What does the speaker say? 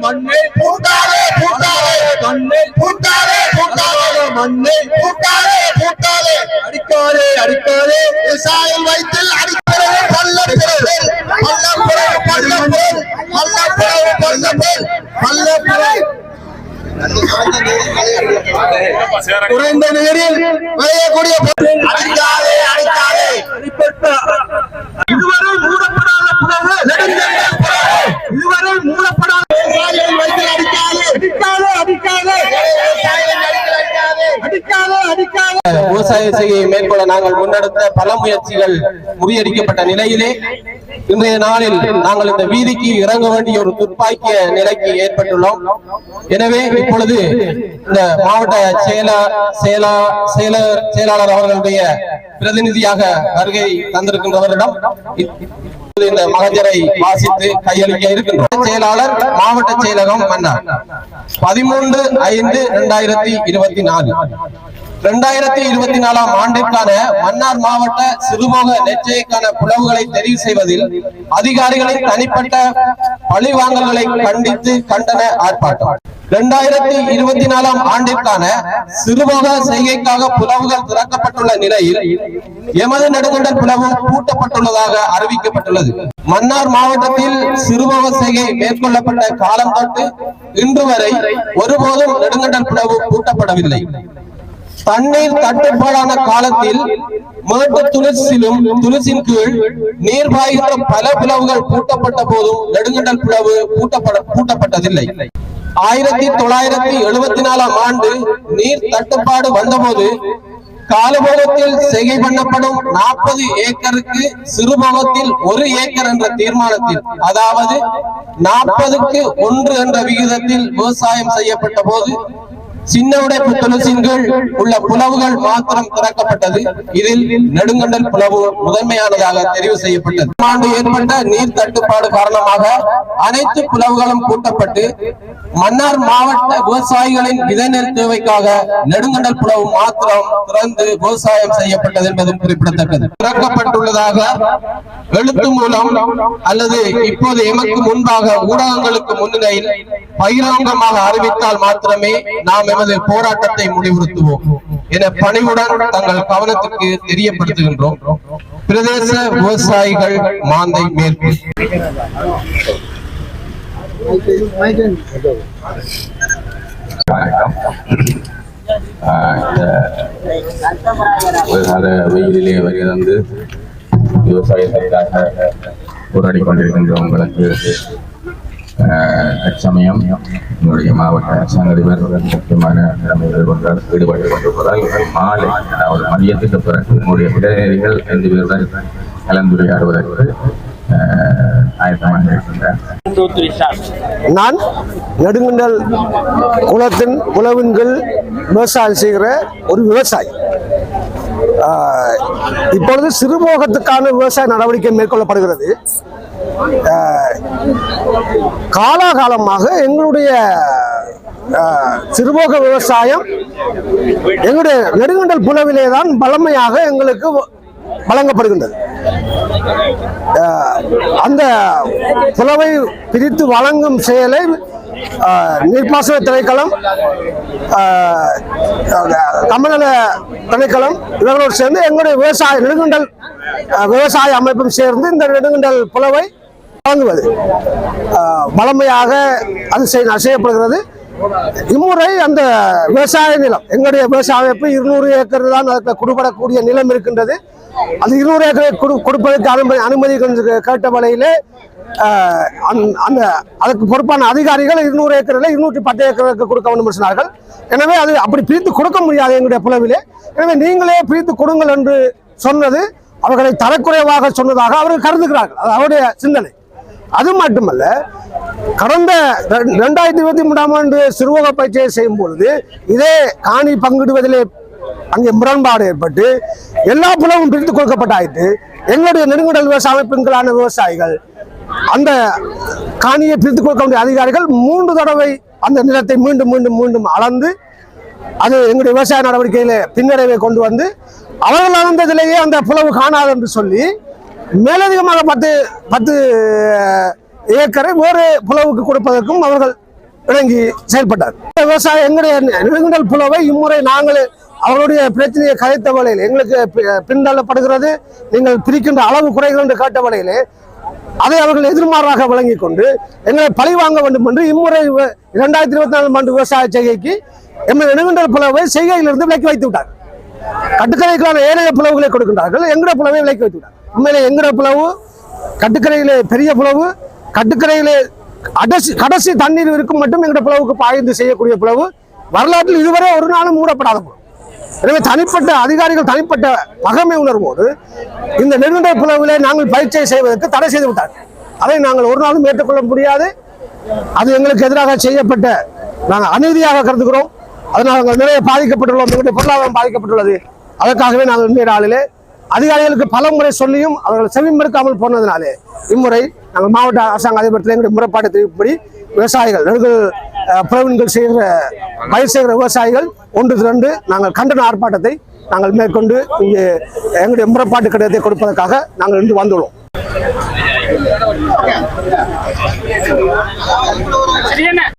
மண்ணை பூட்டாதே பூட்டாதே மண்ணை பூட்டாதே பூட்டாதே மண்ணை பூட்டாதே பூட்டாதே அடிக்காதே அடிக்காதே விவசாயம் வைத்து அடிக்கிறது பள்ளப்பிறகு பள்ளப்பிறகு பள்ளப்பிறகு பள்ளப்பிறகு பள்ளப்பிறகு பள்ளப்பிறகு குறைந்த நீரில் விளையக்கூடிய அடிக்காதே அடிக்காதே இதுவரை மூடப்படாத புலவு இதுவரை மூடப்படாத விவசாய செய்கையை மேற்கொள்ள நாங்கள் முன்னெடுத்த பல முயற்சிகள் முறியடிக்கப்பட்ட நிலையிலே இன்றைய நாளில் நாங்கள் இந்த வீதிக்கு இறங்க வேண்டிய ஒரு துப்பாக்கிய நிலைக்கு ஏற்பட்டுள்ளோம். எனவே இப்பொழுது இந்த மாவட்ட செயலாளர் அவர்களுடைய பிரதிநிதியாக வருகை தந்திருக்கின்றவரிடம் இந்த மகஜரை வாசித்து கையளிக்க இருக்கின்றோம். செயலாளர் மாவட்ட செயலகம் மன்னார் 13/5/2024 2024 ஆண்டிற்கான மன்னார் மாவட்ட சிறுபோக நெச்சைக்கான புலவுகளை தெரிவு செய்வதில் அதிகாரிகளின் தனிப்பட்ட பழிவாங்கல்களை கண்டித்து கண்டன ஆர்ப்பாட்டம். 2024 ஆண்டிற்கான சிறுபோக செய்கைக்காக புலவுகள் திறக்கப்பட்டுள்ள நிலையில் எமது நெடுங்கண்டல் புலவு பூட்டப்பட்டுள்ளதாக அறிவிக்கப்பட்டுள்ளது. மன்னார் மாவட்டத்தில் சிறுபோக செய்கை மேற்கொள்ளப்பட்ட காலம் தொட்டு இன்று வரை ஒருபோதும் நெடுங்கண்டல் புலவு பூட்டப்படவில்லை. தண்ணீர் தட்டுப்பாடான காலத்தில் மேட்டு துளசின் கீழ் நீர் பாய்கின்ற பல புலவுகள் பூட்டப்பட்ட போதும் நெடுங்கண்டல் புலவு பூட்டப்பட்டதில்லை. 1974 ஆண்டு நீர் தட்டுப்பாடு வந்தபோது காலபோகத்தில் செய்கை பண்ணப்படும் 40 ஏக்கருக்கு சிறுபோகத்தில் 1 ஏக்கர் என்ற தீர்மானத்தில், அதாவது 40க்கு 1 என்ற விகிதத்தில் விவசாயம் செய்யப்பட்ட போது சின்ன உடைப்பு துளசின் கீழ் உள்ள புலவுகள் மாத்திரம் திறக்கப்பட்டது. இதில் நெடுங்கண்டல் புலவு முதன்மையானதாக தெரிவு செய்யப்பட்டது. ஆண்டு ஏற்பட்ட நீர் தட்டுப்பாடு காரணமாக அனைத்து புலவுகளும் பூட்டப்பட்டு மன்னார் மாவட்ட விவசாயிகளின் விதைநெல் தேவைக்காக நெடுங்கண்டல் புலவு மாத்திரம் திறந்து விவசாயம் செய்யப்பட்டது என்பதும் குறிப்பிடத்தக்கது. திறக்கப்பட்டுள்ளதாக எழுத்து மூலம் அல்லது இப்போது எமக்கு முன்பாக ஊடகங்களுக்கு முன்னிலையில் பகிரங்கமாக அறிவித்தால் மாத்திரமே நாம் எமது போராட்டத்தை முடிவுறுத்துவோம் என பணிவுடன் தங்கள் கவனத்துக்கு தெரியப்படுத்துகின்றோம். பிரதேச விவசாயிகள் மாந்தை மேற்கு. வெயிலிலே வந்து விவசாயத்திற்காக போராடி கொண்டிருக்கின்ற உங்களுக்கு தற்சமயம் என்னுடைய மாவட்ட அரசாங்கதிபர் முக்கியமான நிலைமைகள் ஒன்றால் ஈடுபட்டுக் கொண்டிருப்பதால் மாலை அதாவது மதியத்துக்கு பிறகு என்னுடைய பிரதிநிதிகள் 5 பேருடன் கலந்துரையாடுவதற்கு ஆயத்தமாக இருக்கின்றனர். நான் நெடுங்கண்டல் குளத்தின் புலவின் கீழ் விவசாயம் செய்கிற ஒரு விவசாயி. இப்பொழுது சிறுபோகத்துக்கான விவசாய நடவடிக்கை மேற்கொள்ளப்படுகிறது. காலாகாலமாக எங்களுடைய சிறுபோக விவசாயம் எங்களுடைய நெடுங்கண்டல் புலவிலே தான் பலமையாக எங்களுக்கு வழங்கப்படுகின்றது. அந்த புலவை பிரித்து வழங்கும் செயலை நீர்ப்பாசன திணைக்களம், கமநல திணைக்களம் இவர்களோடு சேர்ந்து எங்களுடைய நெடுங்கண்டல் விவசாய அமைப்பும் சேர்ந்து இந்த நெடுங்கண்டல் புலவை வழங்குவது வளமையாக அது செய்யப்படுகிறது. இம்முறை அந்த விவசாய நிலம் எங்களுடைய விவசாய அமைப்பு 200 ஏக்கர் தான் அதுக்கு கொடுப்படக்கூடிய நிலம் இருக்கின்றது. அந்த 200 ஏக்கரை கொடுப்பதற்கு அனுமதி கேட்ட வகையிலே அந்த அதுக்கு பொறுப்பான அதிகாரிகள் 200 ஏக்கரில் 210 ஏக்கருக்கு கொடுக்க வேண்டும் என்று சொன்னார்கள். எனவே அது அப்படி பிரித்து கொடுக்க முடியாது எங்களுடைய புலவிலே. எனவே நீங்களே பிரித்து கொடுங்கள் என்று சொன்னது அவர்களை தரக்குறைவாக சொன்னதாக அவர்கள் கருதுகிறார்கள். அது அவருடைய சிந்தனை. அது மட்டுமல்ல, கடந்த 2023 ஆண்டு சிறுபோக பயிற்சியை செய்யும் பொழுது இதே காணி பங்கிடுவதிலே அங்கே முரண்பாடு ஏற்பட்டு எல்லா புலவும் பிரித்து கொடுக்கப்பட்டாயிற்று. எங்களுடைய நெடுங்கடல் விவசாய அமைப்புகளான விவசாயிகள் அந்த காணியை பிரித்து கொடுக்க வேண்டிய அதிகாரிகள் 3 தடவை அந்த நிலத்தை மீண்டும் மீண்டும் மீண்டும் அளந்து அது எங்களுடைய விவசாய நடவடிக்கையில பின்னடைவை கொண்டு வந்து அவர்கள் அளந்ததிலேயே அந்த புலவு காணாது என்று சொல்லி மேலதிகமாக 10 ஏக்கரை வேறு புலவுக்கு கொடுப்பதற்கும் அவர்கள் இறங்கி செயல்பட்டார். விவசாயம் எங்களுடைய நெடுங்குண்டல் புலவை இம்முறை நாங்கள் அவர்களுடைய பிரச்சனையை கதைத்த வகையில் எங்களுக்கு பின்தள்ளப்படுகிறது, நீங்கள் பிரிக்கின்ற அளவு குறைகள் என்று கேட்ட வகையிலே அதை அவர்கள் எதிர்மாறாக வழங்கிக் கொண்டு எங்களை பழி வாங்க வேண்டும் என்று இம்முறை 2024 ஆண்டு விவசாய செய்கைக்கு எங்கள் நெடுங்குண்டல் புலவை செய்கையிலிருந்து விலக்கி வைத்து விட்டார். கட்டுக்கரைக்கான ஏனைய புலவுகளை கொடுக்கின்றார்கள், எங்களுடைய புலவை விலக்கி வைத்து விட்டார். உண்மையிலே எங்களுடைய புலவு கட்டுக்கரையிலே பெரிய புலவு, கட்டுக்கரையிலே கடைசி தண்ணீர் இருக்கும் மட்டும் எங்களுடைய புலவுக்கு பாய்ந்து செய்யக்கூடிய புலவு, வரலாற்றில் இதுவரை ஒரு நாளும் மூடப்படாத புலவு. எனவே தனிப்பட்ட அதிகாரிகள் தனிப்பட்ட பகைமை உணர்வோடு இந்த நெடுங்குண்டல் புலவிலே நாங்கள் பயிற்சியை செய்வதற்கு தடை செய்து விட்டார். அதை நாங்கள் ஒரு நாளும் ஏற்றுக்கொள்ள முடியாது. அது எங்களுக்கு எதிராக செய்யப்பட்ட நாங்கள் அநீதியாக கருதுகிறோம். அதனால் நாங்கள் நிறைய பாதிக்கப்பட்டுள்ளோம், எங்களுடைய பொருளாதாரம் பாதிக்கப்பட்டுள்ளது. அதற்காகவே நாங்கள் இன்றைய நாளிலே அதிகாரிகளுக்கு பல முறை சொல்லியும் அவர்கள் செவிமடுக்காமல் போனதினாலே இம்முறை நாங்கள் மாவட்ட அரசாங்க அதிபரத்தில் எங்களுடைய முறைப்பாட்டை தெரிவிப்படி விவசாயிகள் புலவின்கள் செய்கிற பயிர் செய்கிற விவசாயிகள் ஒன்று திரண்டு நாங்கள் கண்டன ஆர்ப்பாட்டத்தை நாங்கள் மேற்கொண்டு இங்கே எங்களுடைய முறைப்பாட்டு கடிதத்தை கொடுப்பதற்காக நாங்கள் இன்று வந்துள்ளோம்.